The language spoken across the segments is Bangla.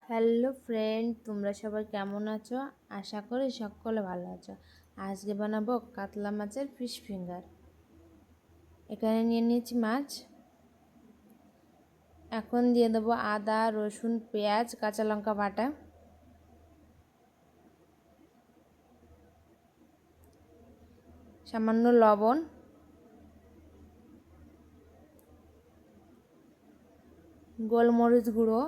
হ্যালো ফ্রেন্ড, তোমরা সবাই কেমন আছো? আশা করি সকলে ভালো আছো। আজকে বানাবো কাতলা মাছের ফিশ ফিঙ্গার। এখানে নিয়ে নিয়েছি মাছ। এখন দিয়ে দেবো আদা, রসুন, পেঁয়াজ, কাঁচা লঙ্কা বাটা, সামান্য লবণ, গোলমরিচ গুঁড়ো,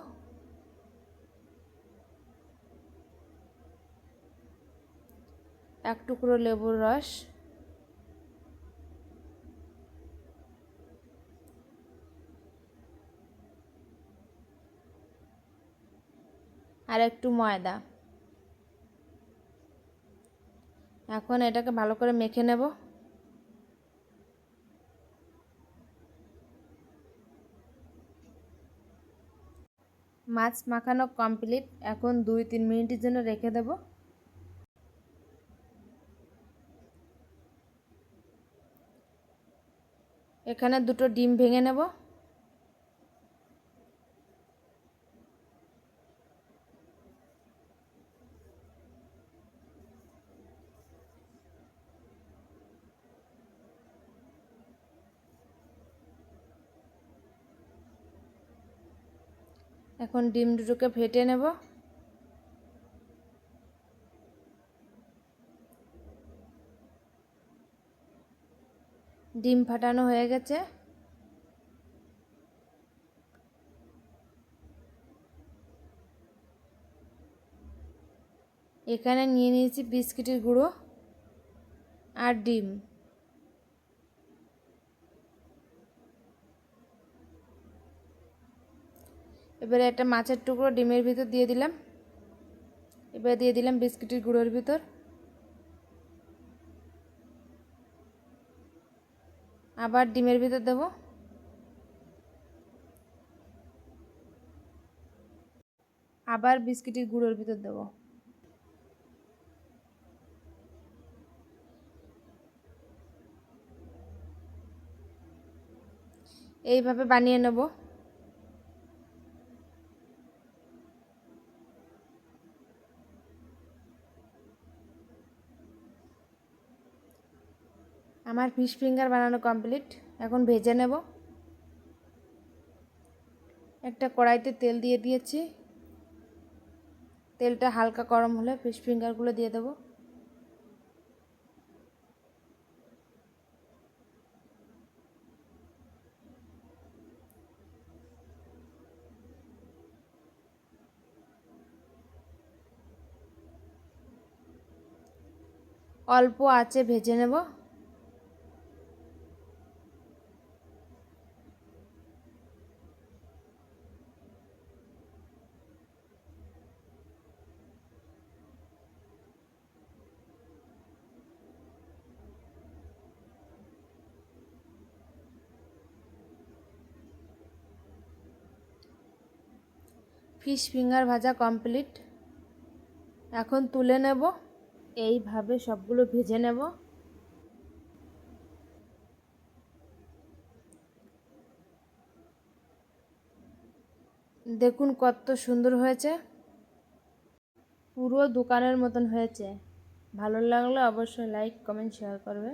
এক টুকরো লেবুর রস, আর একটু ময়দা। এখন এটাকে ভালো করে মেখে নেব। মাছ মাখানো কমপ্লিট। এখন 2-3 মিনিটের জন্য রেখে দেব। এখানে 2টো ডিম ভেঙে নেব। এখন ডিম দুটোকে ফেটে নেব। ডিম ফাটানো হয়ে গেছে। এখানে নিয়ে নিয়েছি বিস্কিটের গুঁড়ো আর ডিম। এবারে একটা মাছের টুকরো ডিমের ভিতর দিয়ে দিলাম। এবার দিয়ে দিলাম বিস্কিটের গুঁড়োর ভিতর। আবার ডিমের ভিতর দেব। আবার বিস্কিটের গুঁড়োর ভিতর দেব। এইভাবে বানিয়ে নেব। আমার ফিশ ফিঙ্গার বানানো কমপ্লিট। এখন ভেজে নেব। একটা কড়াইতে তেল দিয়ে দিয়েছি। তেলটা হালকা গরম হলে ফিশ ফিঙ্গারগুলো দিয়ে দেব। অল্প আঁচে ভেজে নেব। ফিশ ফিঙ্গার ভাজা কমপ্লিট। এখন তুলে নেব। এইভাবে সবগুলো ভেজে নেব। দেখুন কত সুন্দর হয়েছে, পুরো দোকানের মতন হয়েছে। ভালো লাগলে অবশ্যই লাইক, কমেন্ট, শেয়ার করবে।